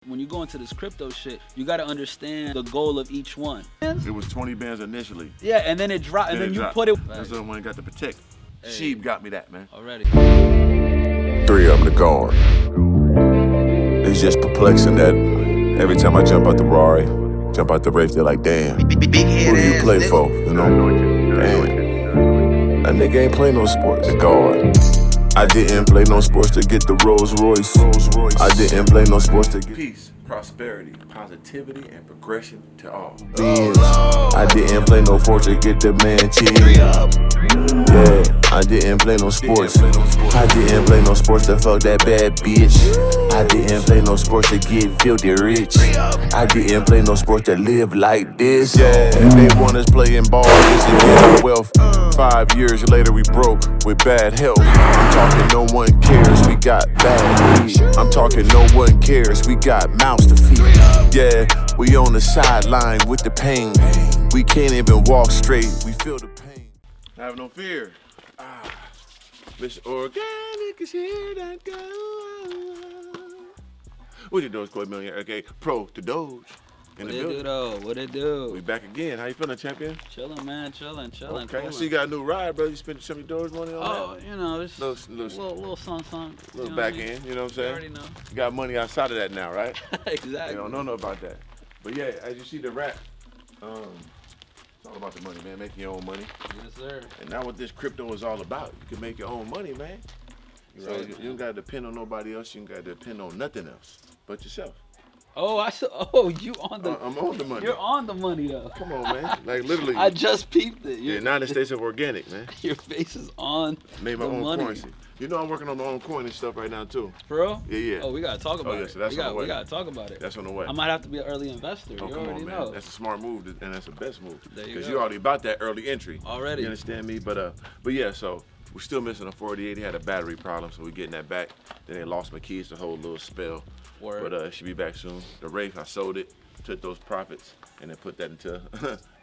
When you go into this crypto shit, you got to understand the goal of each one. It was 20 bands initially. Yeah, and then it dropped, and then you put it. That's the one got to protect. Hey. Sheep got me that, man. Already. 3 of them to gone. It's just perplexing that every time I jump out the Rari, jump out the Wraith, they're like, damn, who do you play for, you know? Damn. That nigga ain't play no sports, they're gone. I didn't play no sports to get the Rolls Royce. I didn't play no sports to get peace, prosperity, positivity, and progression to all. Beans. I didn't play no sports to get the man cheese. Yeah, I didn't play no sports. I didn't play no sports to fuck that bad bitch. I didn't play no sports to get filthy rich. I didn't play no sports to live like this. Yeah, and they want us playing ball just to get our wealth. 5 years later we broke with bad health. I'm talking no one cares, we got bad weed. I'm talking no one cares, we got mouths to feed. Yeah, we on the sideline with the pain. We can't even walk straight, we feel the pain. Have no fear. Mr. Organic is here to go. What you Dogecoin Millionaire? Okay, pro to Doge. What it do though? What it do? We back again. How you feeling, champion? Chilling, man. Chilling. Okay, Coolin'. I see you got a new ride, bro. You spent some of your Doge money on that? Oh, you know, it's little something. Little back end, you know what I'm saying? You already know. You got money outside of that now, right? Exactly. You don't know about that. But yeah, as you see the rap, it's all about the money, man. Making your own money. Yes, sir. And now what this crypto is all about, you can make your own money, man. You don't got to depend on nobody else. You don't got to depend on nothing else but yourself. Oh, you on the? I'm on the money. You're on the money though. Come on, man. Like literally. I just peeped it. The United States of Organic, man. Your face is on. Made my the own money. currency. You know I'm working on my own coin and stuff right now too. For real? Yeah. Oh, we gotta talk about it. So that's on the way. We gotta talk about it. That's on the way. I might have to be an early investor. Oh, you come already on, man. know. That's a smart move, and that's the best move. Because you're already about that early entry. Already. You understand me? But yeah, so we're still missing a 48. He had a battery problem, so we're getting that back. Then they lost my keys, the whole little spell. Word. But it should be back soon. The Wraith, I sold it, took those profits, and then put that into.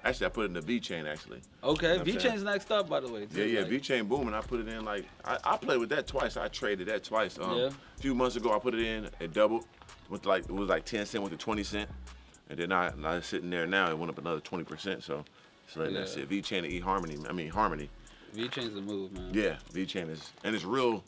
Actually, I put it in the V-Chain, actually. Okay, You know V-Chain's next up, by the way. Too. Yeah, V-Chain booming. I put it in like, I played with that twice. I traded that twice. A few months ago, I put it in, it doubled. It was like 10 cents, went to 20 cents. And then I sitting there now, it went up another 20%. So letting that sit. V-Chain and Harmony. V-Chain's the move, man. Yeah, V-Chain is, and it's real,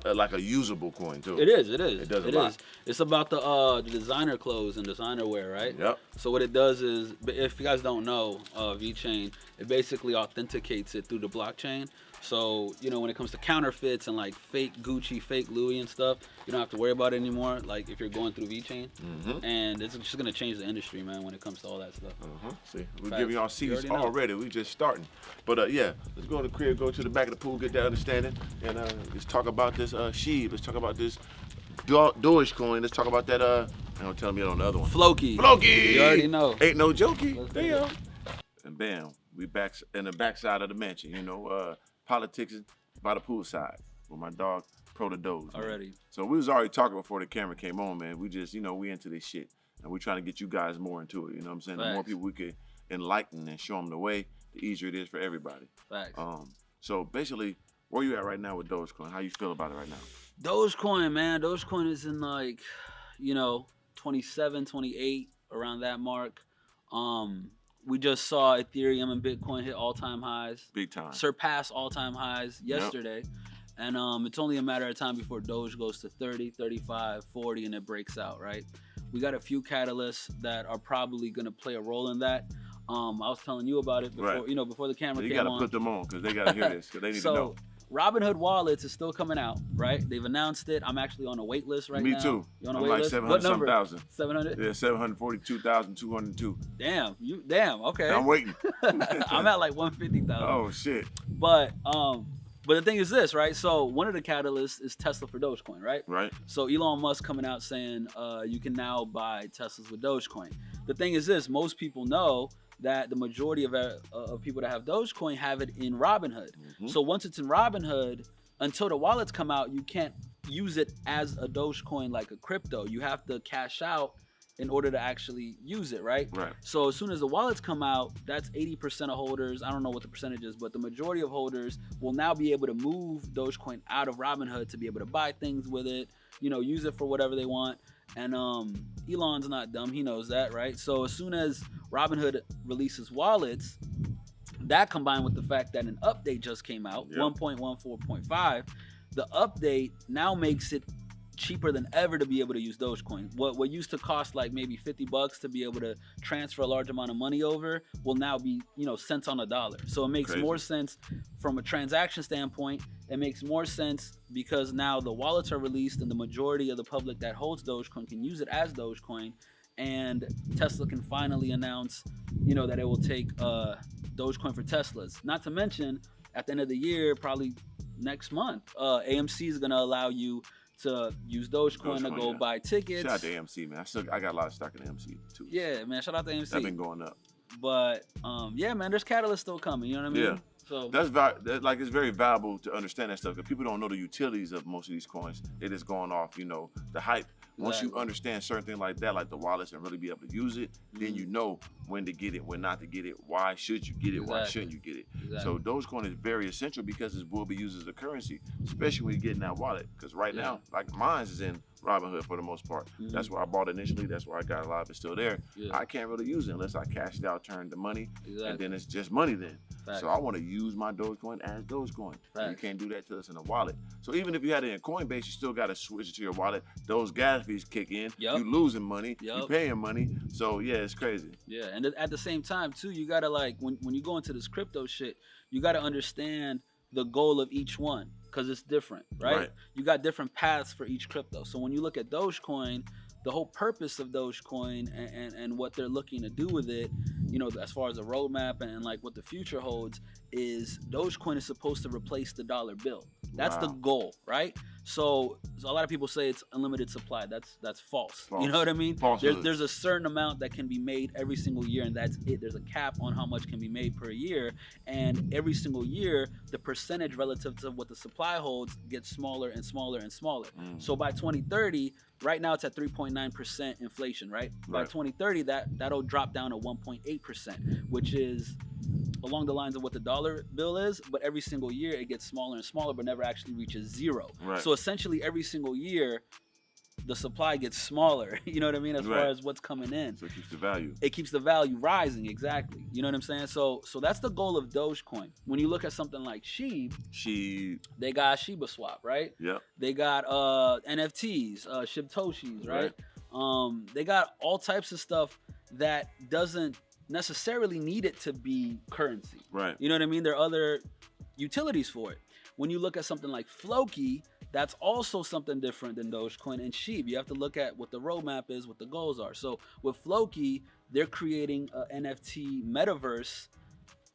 like a usable coin too. It is. It does a lot. It's about the designer clothes and designer wear, right? Yep. So what it does is, if you guys don't know, V-Chain, it basically authenticates it through the blockchain. So, you know, when it comes to counterfeits and like fake Gucci, fake Louis and stuff, you don't have to worry about it anymore, like if you're going through V-Chain. And it's just gonna change the industry, man, when it comes to all that stuff. See, we're giving y'all seeds already. We just starting. But yeah, let's go to the crib, go to the back of the pool, get that understanding, and let's talk about this Sheeb. Let's talk about this Dogecoin. Let's talk about that don't tell me on the other one. Floki. You already know. Ain't no jokey. Damn. And bam, we back in the backside of the mansion, you know, politics by the poolside with my dog Pro the Doge. Already. So we was already talking before the camera came on, man. We just, you know, we into this shit. And we're trying to get you guys more into it, you know what I'm saying? Facts. The more people we could enlighten and show them the way, the easier it is for everybody. Facts. So basically, where you at right now with Dogecoin? How you feel about it right now? Dogecoin, man. Dogecoin is in like, you know, 27, 28, around that mark. We just saw Ethereum and Bitcoin hit all-time highs. Big time. Surpass all-time highs yesterday. And it's only a matter of time before Doge goes to 30, 35, 40, and it breaks out, right? We got a few catalysts that are probably going to play a role in that. I was telling you about it before, you know, before the camera came on. You got to put them on because they got to hear this because they need to know. Robinhood wallets is still coming out, right? They've announced it. I'm actually on a wait list right now. Me too. You on a I'm wait like list? 700-something. 700? Yeah, 742,202. Damn, okay. I'm waiting. I'm at like 150,000. Oh, shit. But the thing is this, right? So one of the catalysts is Tesla for Dogecoin, right? Right. So Elon Musk coming out saying you can now buy Teslas with Dogecoin. The thing is this, most people know that the majority of people that have Dogecoin have it in Robinhood. So once it's in Robinhood, until the wallets come out, you can't use it as a Dogecoin like a crypto. You have to cash out in order to actually use it, right? Right. So as soon as the wallets come out, that's 80% of holders. I don't know what the percentage is, but the majority of holders will now be able to move Dogecoin out of Robinhood to be able to buy things with it, you know, use it for whatever they want. And Elon's not dumb. He knows that, right? So as soon as Robinhood releases wallets, that combined with the fact that an update just came out, 1.14.5, the update now makes it cheaper than ever to be able to use Dogecoin. What used to cost like maybe $50 to be able to transfer a large amount of money over will now be, cents on a dollar. So it makes more sense from a transaction standpoint. It makes more sense because now the wallets are released and the majority of the public that holds Dogecoin can use it as Dogecoin. And Tesla can finally announce, that it will take Dogecoin for Teslas. Not to mention, at the end of the year, probably next month, AMC is going to allow you to use Dogecoin to go buy tickets. Shout out to AMC, man. I got a lot of stock in AMC too. Yeah, man. Shout out to AMC. That's been going up. But yeah, man, there's catalysts still coming. You know what I mean? Yeah. So that's it's very valuable to understand that stuff because people don't know the utilities of most of these coins. They just going off, the hype. Once you understand certain things like that, like the wallets, and really be able to use it, then you know when to get it, when not to get it, why should you get it, why shouldn't you get it. So Dogecoin is very essential because it will be used as a currency, especially when you get in that wallet. Because right now, like mine is in Robinhood for the most part. That's where I bought initially. That's where I got a lot of it still there. I can't really use it unless I cash it out, turn the money, and then it's just money then. So I want to use my Dogecoin as Dogecoin. You can't do that to us in a wallet. So even if you had it in Coinbase, you still got to switch it to your wallet. Those gas fees kick in. You losing money. You paying money. So yeah, it's crazy. Yeah, and at the same time too, you gotta when you go into this crypto shit, you gotta understand the goal of each one because it's different, right? You got different paths for each crypto. So when you look at Dogecoin, the whole purpose of Dogecoin and what they're looking to do with it, as far as the roadmap and like what the future holds, is Dogecoin is supposed to replace the dollar bill. That's the goal, right? So a lot of people say it's unlimited supply. That's false. You know what I mean? There's a certain amount that can be made every single year, and that's it. There's a cap on how much can be made per year, and every single year, the percentage relative to what the supply holds gets smaller and smaller and smaller. So by 2030, right now it's at 3.9% inflation, right? By 2030, that'll drop down to 1.8%, which is along the lines of what the dollar bill is, but every single year it gets smaller and smaller, but never actually reaches zero. So essentially every single year, the supply gets smaller, you know what I mean, as far as what's coming in. So it keeps the value. It keeps the value rising, exactly. You know what I'm saying? So that's the goal of Dogecoin. When you look at something like Shib, they got Shiba Swap, right? Yeah. They got NFTs, Shibtoshis, right? They got all types of stuff that doesn't necessarily need it to be currency. Right. You know what I mean? There are other utilities for it. When you look at something like Floki, that's also something different than Dogecoin and Shib. You have to look at what the roadmap is, what the goals are. So with Floki, they're creating an NFT metaverse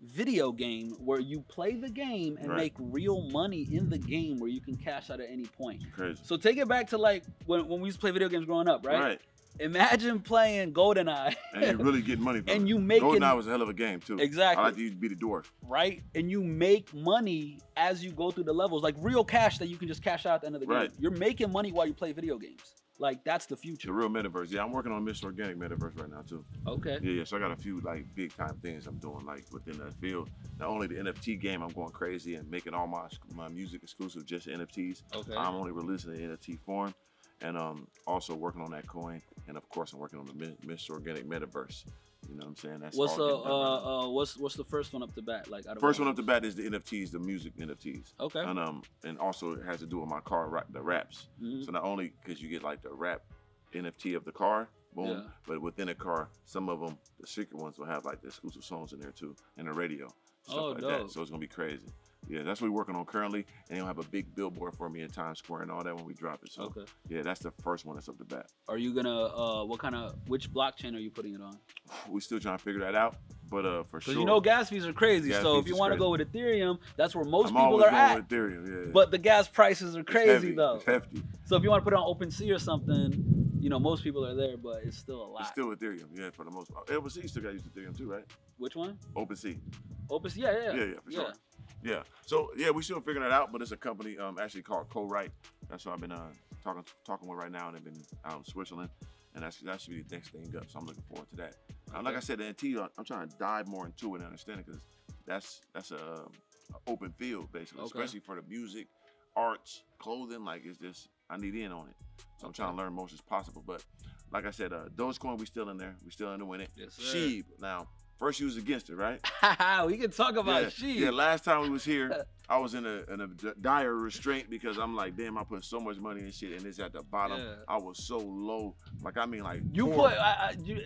video game where you play the game and make real money in the game where you can cash out at any point. Crazy. So take it back to like when we used to play video games growing up, right? Imagine playing GoldenEye. And you really get money from it. You making GoldenEye was a hell of a game too. Exactly. I like to be the dwarf. Right? And you make money as you go through the levels, like real cash that you can just cash out at the end of the game. You're making money while you play video games. Like that's the future. The real metaverse. Yeah, I'm working on Mr. Organic Metaverse right now too. Okay. Yeah, so I got a few like big time things I'm doing like within that field. Not only the NFT game, I'm going crazy and making all my music exclusive just NFTs. Okay. I'm only releasing it in NFT form. And also working on that coin, and of course I'm working on the Mr. Organic Metaverse. You know what I'm saying? That's what's the first one up to bat? Like first one up to bat is the NFTs, the music NFTs. Okay. And also it has to do with my car, the raps. So not only because you get like the rap NFT of the car, boom, but within a car, some of them, the secret ones will have like the exclusive songs in there too, and the radio, stuff like that. So it's gonna be crazy. Yeah, that's what we're working on currently, and they'll have a big billboard for me in Times Square and all that when we drop it. So yeah, that's the first one that's up the bat. Are you gonna which blockchain are you putting it on? We still trying to figure that out, but for sure. You know gas fees are crazy, so if you want to go with Ethereum, that's where most people are at. With Ethereum, yeah. But the gas prices are crazy though. It's hefty. So if you want to put it on OpenSea or something, most people are there, but it's still a lot. It's still Ethereum, yeah, for the most part. OpenSea still got to use Ethereum too, right? Which one? OpenSea. OpenSea, yeah, for sure. Yeah, so yeah, we still figuring that out, but it's a company actually called Co-Write. That's what I've been talking with right now, and they've been out in Switzerland, and that should be the next thing up. So I'm looking forward to that. Like I said, the NFT, I'm trying to dive more into it and understand it because that's a open field basically, especially for the music, arts, clothing. Like it's just I need in on it. So I'm trying to learn most as possible. But like I said, Dogecoin, we still in there. We still in the winning. Yes, sir. Sheeb, now, first you was against it, right? We can talk about Sheeb. Yeah, last time we was here, I was in a dire restraint because I'm like, damn, I put so much money in shit and it's at the bottom. Yeah. I was so low. Like, I mean, like, you put,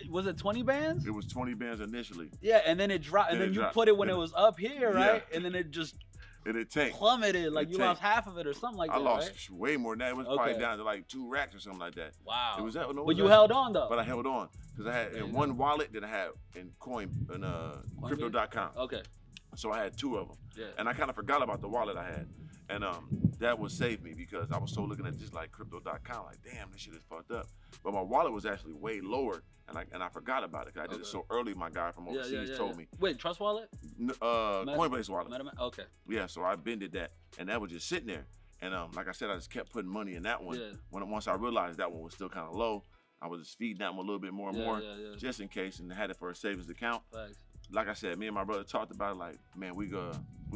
was it 20 bands? It was 20 bands initially. Yeah, and then it dropped. And then you put it when it was up here, right? Yeah. And then it just tanked. Plummeted. Like, you lost half of it or something like that. I lost way more than that. It was probably down to like 2 racks or something like that. Wow. It was that. No, but you held on though. But I held on because I had in one wallet that I had in crypto.com. Okay. So I had 2 of them. Yeah. And I kind of forgot about the wallet I had. And that would save me because I was so looking at just like crypto.com, like, damn, this shit is fucked up. But my wallet was actually way lower, and I forgot about it because I did it so early. My guy from overseas told me. Wait, Trust Wallet? Coinbase wallet. Okay. Yeah, so I bended that, and that was just sitting there. And like I said, I just kept putting money in that one. Yeah. Once I realized that one was still kind of low, I was just feeding that one a little bit more and more, just in case, and had it for a savings account. Thanks. Like I said, me and my brother talked about it. Like, man, we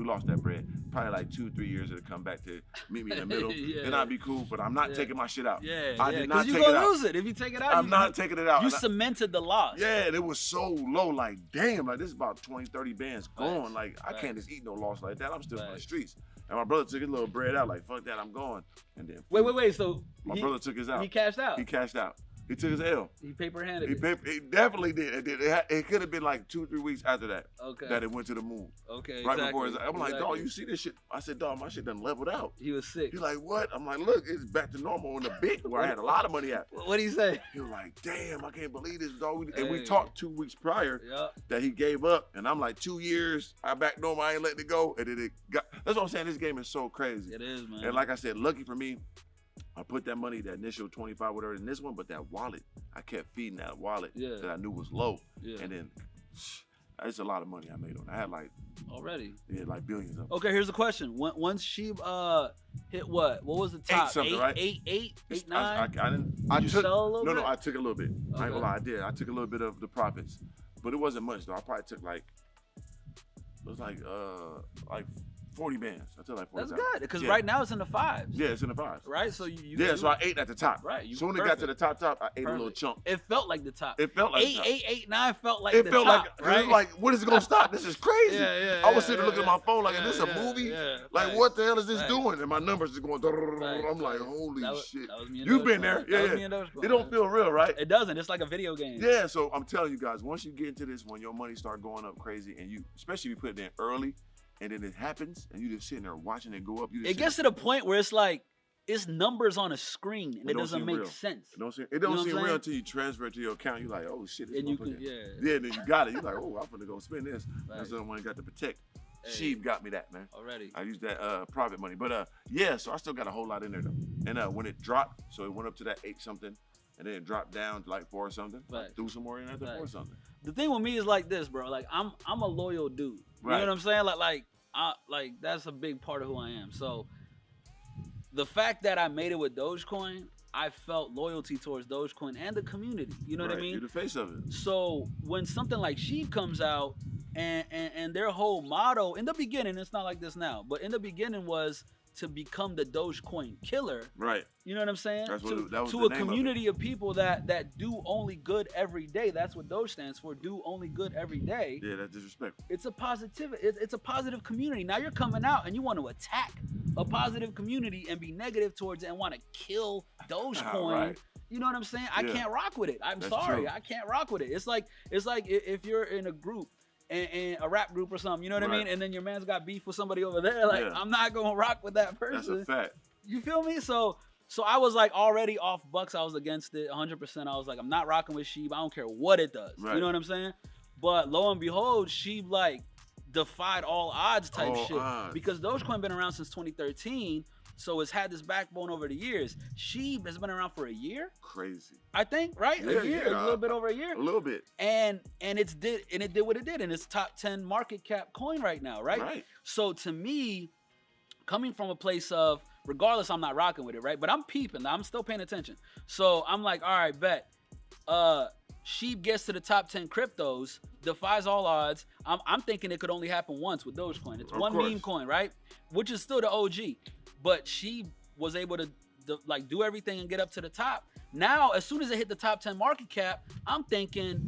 lost that bread. Probably like 2-3 years it'll come back to meet me in the middle, and I'd be cool. But I'm not taking my shit out. I did not take it out. Because you gonna lose it if you take it out. I'm not taking it out. You cemented the loss. Yeah, and it was so low. Like, damn, like this is about 20-30 bands gone. Like, I can't just eat no loss like that. I'm still on the streets. And my brother took his little bread out. Like, fuck that, I'm going. And then wait. So my brother took his out. He cashed out. He cashed out. He took his L. He paper-handed He definitely did. It could have been like 2-3 weeks after that. Okay. That it went to the moon. Okay. Right before his, I'm like, dog, you see this shit? I said, dog, my shit done leveled out. He was sick. He's like, what? I'm like, look, it's back to normal in the big where I had a lot of money at. What'd he say? He was like, damn, I can't believe this, dog. And we talked 2 weeks prior that he gave up. And I'm like, 2 years, I back normal, I ain't letting it go. And then it got, that's what I'm saying. This game is so crazy. It is, man. And like I said, lucky for me, I put that money, that initial 25, whatever, in this one, but that wallet, I kept feeding that wallet that I knew was low. Yeah. And then, it's a lot of money I made on it. I had like... Already? Yeah, like billions of them. Okay, here's the question. Once Sheeb hit what? What was the top? 8 something, right? 8, 9? I took, sell a little bit? No, I took a little bit. Okay. I ain't gonna lie, I did. I took a little bit of the profits. But it wasn't much, though. I probably took like... It was like 40 bands. I took like 40. That's good, because right now it's in the 5s. Yeah, it's in the 5s. Right, so so I ate at the top. Right. Soon as it got to the top, I ate a little chunk. It felt like the top. It felt like 8, 9 felt like it the felt top, like, right? It was like, when is it gonna stop? This is crazy. I was sitting looking at my phone like, is this a movie? Yeah, like, what the hell is this doing? And my numbers just going, I'm like, holy shit. You've been there. Yeah. It don't feel real, right? It doesn't. It's like a video game. Yeah, so I'm telling you guys, once you get into this, when your money start going up crazy, and you, especially if you put it in early, and then it happens, and you just sitting there watching it go up. It gets to the point where it's like, it's numbers on a screen, and it doesn't make sense. It don't seem real until you transfer it to your account. You're like, oh shit, and you can, then you got it. You're like, oh, I'm gonna go spend this. That's the one got to protect. Sheeb got me that, man. Already. I used that private money, but so I still got a whole lot in there though. And when it dropped, so it went up to that 8 something, and then it dropped down to like 4 something. I threw some more in after 4 something. The thing with me is like this, bro. Like I'm a loyal dude. You know what I'm saying? Like that's a big part of who I am. So the fact that I made it with Dogecoin, I felt loyalty towards Dogecoin and the community. You know what I mean? You're the face of it. So when something like Sheeb comes out and their whole motto in the beginning, it's not like this now, but in the beginning was to become the Dogecoin killer. Right. You know what I'm saying? That was to a community of people that do only good every day. That's what Doge stands for. Do only good every day. Yeah, that's disrespectful. It's a it's a positive community. Now you're coming out and you want to attack a positive community and be negative towards it and want to kill Dogecoin. Right. You know what I'm saying? I can't rock with it. That's sorry. True. I can't rock with it. It's like if you're in a group and a rap group or something, you know what I mean? And then your man's got beef with somebody over there. Like, I'm not going to rock with that person. That's a fact. You feel me? So I was like already off bucks. I was against it 100%. I was like, I'm not rocking with Sheeb. I don't care what it does. Right. You know what I'm saying? But lo and behold, Sheeb like defied all odds type shit. Because Dogecoin been around since 2013. So it's had this backbone over the years. Sheeb has been around for a year. Crazy. I think, right? Yeah, a year, a little bit over a year. A little bit. And it did what it did, and it's top 10 market cap coin right now, right? Right. So to me, coming from a place of, regardless, I'm not rocking with it, right? But I'm peeping, I'm still paying attention. So I'm like, all right, bet. Sheeb gets to the top 10 cryptos, defies all odds. I'm thinking it could only happen once with Dogecoin. It's one meme coin, right? Which is still the OG. But she was able to like do everything and get up to the top. Now, as soon as it hit the top 10 market cap, I'm thinking,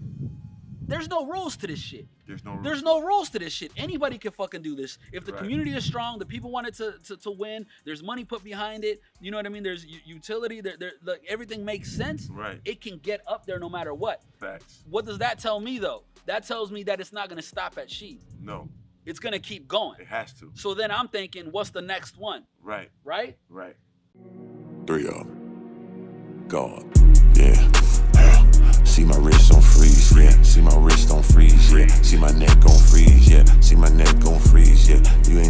there's no rules to this shit. There's no rules to this shit. Anybody can fucking do this. If the community is strong, the people want it to win, there's money put behind it, you know what I mean? There's utility, like, everything makes sense. Right. It can get up there no matter what. Facts. What does that tell me, though? That tells me that it's not going to stop at sheep. No. It's going to keep going. It has to. So then I'm thinking, what's the next one? Right. Right? Right. 3 of them. Gone. Yeah. See my wrist on freeze, yeah. See my wrist on freeze, yeah. See my neck on freeze, yeah. See my neck on freeze, yeah. You ain't